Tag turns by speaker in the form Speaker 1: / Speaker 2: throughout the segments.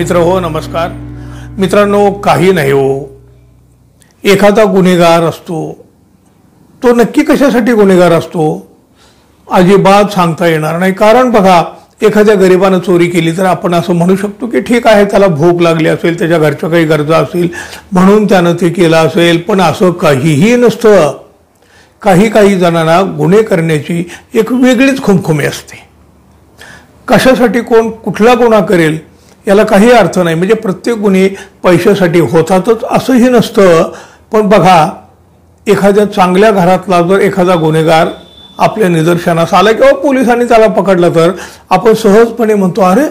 Speaker 1: मित्र हो, नमस्कार मित्रांनो. काही नाही हो, एखादा गुन्हेगार असतो तो नक्की कशासाठी गुन्हेगार असतो अजिबात सांगता येणार नाही. कारण बघा, एखाद्या गरिबानं चोरी केली तर आपण असं म्हणू शकतो की ठीक आहे, त्याला भूक लागली असेल, त्याच्या घरच्या काही गरजा असतील म्हणून त्यानं ते केलं असेल. पण असं काहीही नसतं. काही जणांना गुन्हे करण्याची एक वेगळीच खुमखुमी असते. कशासाठी कोण कुठला गुन्हा करेल याला काही अर्थ नाही. म्हणजे प्रत्येक गुन्हे पैशासाठी होतातच असंही नसतं. पण बघा, एखाद्या चांगल्या घरातला जर एखादा गुन्हेगार आपल्या निदर्शनास आला किंवा पोलिसांनी त्याला पकडलं तर आपण सहजपणे म्हणतो, अरे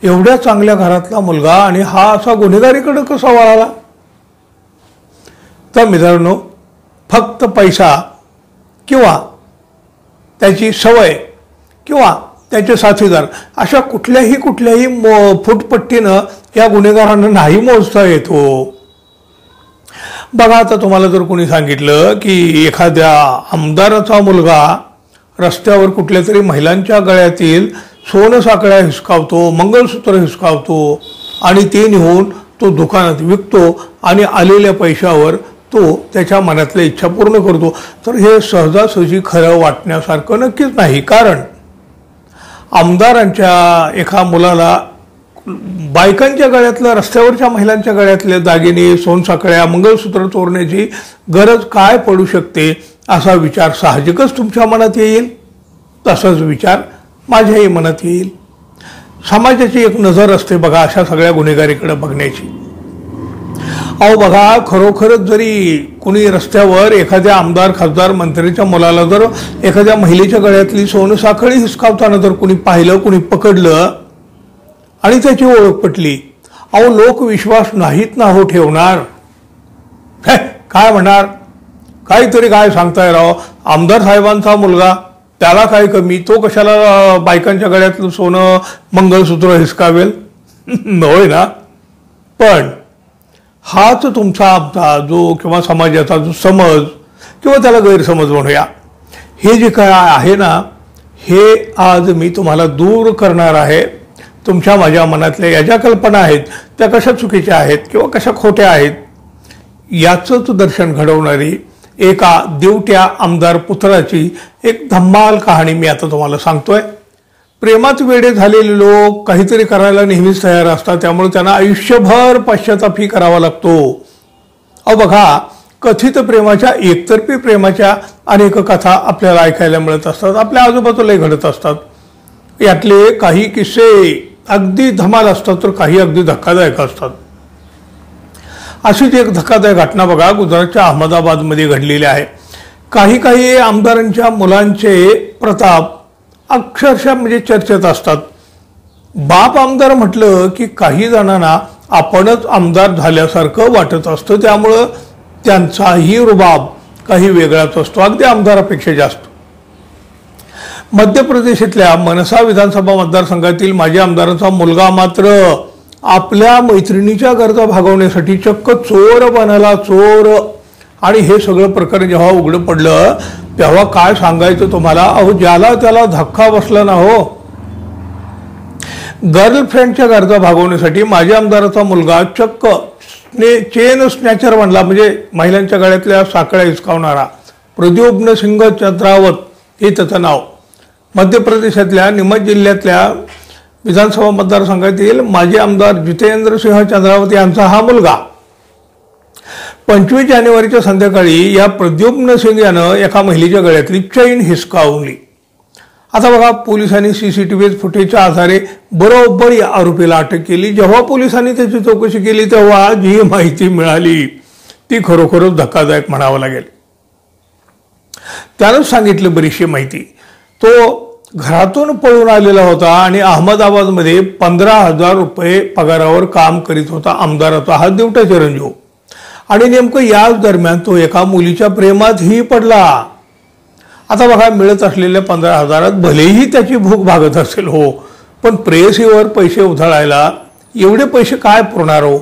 Speaker 1: एवढ्या चांगल्या घरातला मुलगा आणि हा असा गुन्हेगारीकडे कसा वळाला. तर मित्रांनो, फक्त पैसा किंवा त्याची सवय किंवा त्याचे साथीदार अशा कुठल्याही फुटपट्टीनं या गुन्हेगारांना नाही मोजता येतो. बघा, आता तुम्हाला जर कोणी सांगितलं की एखाद्या आमदाराचा मुलगा रस्त्यावर कुठल्या तरी महिलांच्या गळ्यातील सोनं साखळ्या हिसकावतो, मंगळसूत्र हिसकावतो आणि ते नेऊन तो दुकानात विकतो आणि आलेल्या पैशावर तो त्याच्या मनातल्या इच्छा पूर्ण करतो, तर हे सहजासहजी खरं वाटण्यासारखं नक्कीच नाही. कारण आमदारांच्या एका मुलाला बायकांच्या गळ्यातलं, रस्त्यावरच्या महिलांच्या गळ्यातले दागिने, सोनसाखळ्या, मंगळसूत्र चोरण्याची गरज काय पडू शकते असा विचार साहजिकच तुमच्या मनात येईल. तसाच विचार माझ्याही मनात येईल. समाजाची एक नजर असते बघा अशा सगळ्या गुन्हेगारीकडे बघण्याची. अहो बघा, खरोखरच जरी कुणी रस्त्यावर एखाद्या आमदार, खासदार, मंत्रीच्या मुलाला जर एखाद्या महिलेच्या गळ्यातली सोनं साखळी हिसकावताना जर कुणी पाहिलं, कुणी पकडलं आणि त्याची ओळख पटली, अहो लोक विश्वास नाहीत ना हो ठेवणार. काय म्हणणार, काहीतरी काय सांगताय राव, आमदार साहेबांचा मुलगा, त्याला काय कमी, तो कशाला बायकांच्या गळ्यातलं सोनं मंगळसूत्र हिसकावेल. होय ना. पण हाच तुमचा आमचा जो किंवा समाजाचा जो समज किंवा त्याला गैरसमज म्हणूया, हे जे काय आहे ना, हे आज मी तुम्हाला दूर करणार आहे. तुमच्या माझ्या मनातल्या या ज्या कल्पना आहेत त्या कशा चुकीच्या आहेत किंवा कशा खोट्या आहेत याचंच दर्शन घडवणारी एका दिवट्या आमदार पुत्राची एक धम्माल कहाणी मी आता तुम्हाला सांगतोय. प्रेमात वेडे झालेले लोक काहीतरी करायला नेहमीच तयार असतात, त्यामुळे त्यांना आयुष्यभर पश्चातापही करावा लागतो. अहो बघा, कथित प्रेमाच्या, एकतर्फी प्रेमाच्या अनेक कथा आपल्याला ऐकायला मिळत असतात, आपल्या आजूबाजूलाही घडत असतात. यातले काही किस्से अगदी धमाल असतात तर काही अगदी धक्कादायक असतात. अशीच एक धक्कादायक घटना बघा गुजरातच्या अहमदाबादमध्ये घडलेली आहे. काही आमदारांच्या मुलांचे प्रताप अक्षरशः म्हणजे चर्चेत असतात. बाप आमदार म्हटलं की काही जणांना आपणच आमदार झाल्यासारखं वाटत असतं, त्यामुळं त्यांचाही रुबाब काही वेगळाच असतो, अगदी आमदारापेक्षा जास्त. मध्य प्रदेशातल्या मनसा विधानसभा मतदारसंघातील माजी आमदाराचा मुलगा मात्र आपल्या मैत्रिणीच्या गरजा भागवण्यासाठी चक्क चोर बनाला, चोर. आणि हे सगळं प्रकरण जेव्हा उघडं पडलं तेव्हा काय सांगायचं तुम्हाला. अहो ज्याला त्याला धक्का बसला ना हो. गर्लफ्रेंडच्या गरजा भागवण्यासाठी माजी आमदाराचा मुलगा चक्क चेन स्नॅचर बनला, म्हणजे महिलांच्या गळ्यातल्या साखळ्या हिसकावणारा. प्रद्युम्न सिंग चंद्रावत हे त्याचं नाव. मध्य प्रदेशातल्या नीमच जिल्ह्यातल्या विधानसभा मतदारसंघातील माजी आमदार जितेंद्र सिंह चंद्रावत यांचा हा मुलगा. 25 जानेवारीच्या संध्याकाळी या प्रद्युम्न सिंग यानं एका महिलेच्या गळ्यातली चैन हिसकावली. आता बघा, पोलिसांनी CCTV फुटेजच्या आधारे बरोबर या आरोपीला अटक केली. जेव्हा पोलिसांनी त्याची चौकशी केली तेव्हा जी माहिती मिळाली ती खरोखरच धक्कादायक म्हणावं लागेल. त्यानंच सांगितलं बरीचशी माहिती. तो घरातून पळून आलेला होता आणि अहमदाबादमध्ये 15,000 रुपये पगारावर काम करीत होता आमदाराचा हा दिवटा चिरंजीव. आणि नेमकं याच दरम्यान तो एका मुलीच्या प्रेमातही पडला. आता बघा, मिळत असलेल्या 15,000 भलेही त्याची भूक भागत असेल हो, पण प्रेयसीवर पैसे उधळायला एवढे पैसे काय पुरणार हो.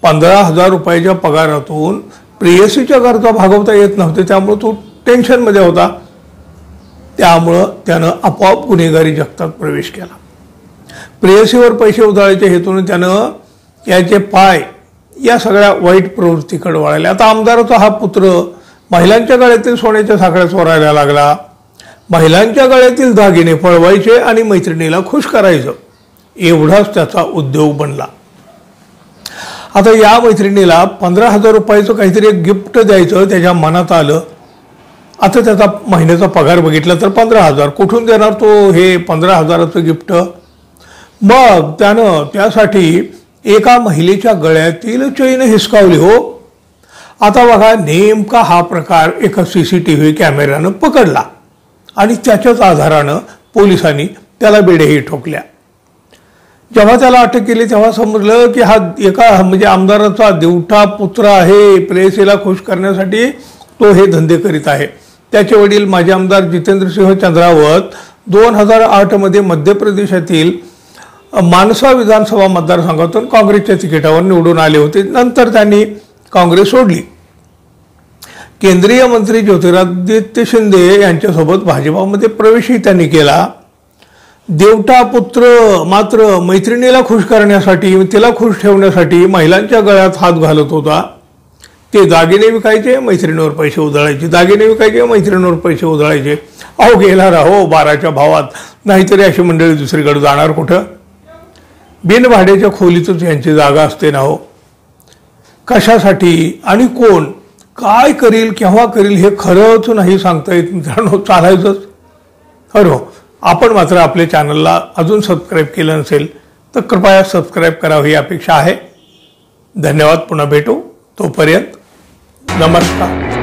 Speaker 1: 15,000 रुपयाच्या पगारातून प्रेयसीच्या गरजा भागवता येत नव्हते, त्यामुळे तो टेन्शनमध्ये होता. त्यामुळं त्यानं आपोआप गुन्हेगारी जगतात प्रवेश केला. प्रेयसीवर पैसे उधळायच्या हेतून त्यानं याचे पाय या सगळ्या वाईट प्रवृत्तीकडे वळाले. आता आमदाराचा हा पुत्र महिलांच्या गळ्यातील सोन्याच्या साखळ्या चोरायला लागला, महिलांच्या गळ्यातील दागिने पळवायचे आणि मैत्रिणीला खुश करायचं, एवढाच त्याचा उद्योग बनला. आता या मैत्रिणीला 15,000 रुपयाचं काहीतरी एक गिफ्ट द्यायचं त्याच्या मनात आलं. आता त्याचा महिन्याचा पगार बघितला तर 15,000. कुठून देणार तो हे 15,000चं गिफ्ट? मग त्यानं त्यासाठी एका महिलेच्या गळ्यातील चैन हिसकावली. हो, आता बघा, नेमका हा प्रकार एका CCTV कॅमेऱ्यानं पकडला आणि त्याच्याच आधारानं पोलिसांनी त्याला बेड्याही ठोकल्या. जेव्हा त्याला अटक केली तेव्हा समजलं की हा एका म्हणजे आमदाराचा देवठा पुत्र आहे. प्रेयसीला खुश करण्यासाठी तो हे धंदे करीत आहे. त्याचे वडील माजी आमदार जितेंद्रसिंह चंद्रावत 2008 मध्ये मध्य प्रदेशातील मानसा विधानसभा मतदारसंघातून काँग्रेसच्या तिकिटावर निवडून आले होते. नंतर त्यांनी काँग्रेस सोडली. केंद्रीय मंत्री ज्योतिरादित्य शिंदे यांच्यासोबत भाजपामध्ये प्रवेशही त्यांनी केला. देवटा पुत्र मात्र मैत्रिणीला खुश करण्यासाठी, तिला खुश ठेवण्यासाठी महिलांच्या गळ्यात हात घालत होता. ते दागिने विकायचे, मैत्रिणीवर पैसे उधळायचे, दागिने विकायचे, मैत्रिणीवर पैसे उधळायचे. अहो गेला राहो 12च्या भावात. नाहीतरी अशी मंडळी दुसरीकडे जाणार कुठं? बिनभाड्याच्या खोलीतच यांची जागा असते ना हो. कशासाठी आणि कोण काय करील, केव्हा करील हे खरंच नाही सांगता येत मित्रांनो. चालायचंच. हो, आपण मात्र आपल्या चॅनलला अजून सबस्क्राईब केलं नसेल तर कृपया सबस्क्राईब करावं ही अपेक्षा आहे. धन्यवाद. पुन्हा भेटू. तोपर्यंत नमस्कार.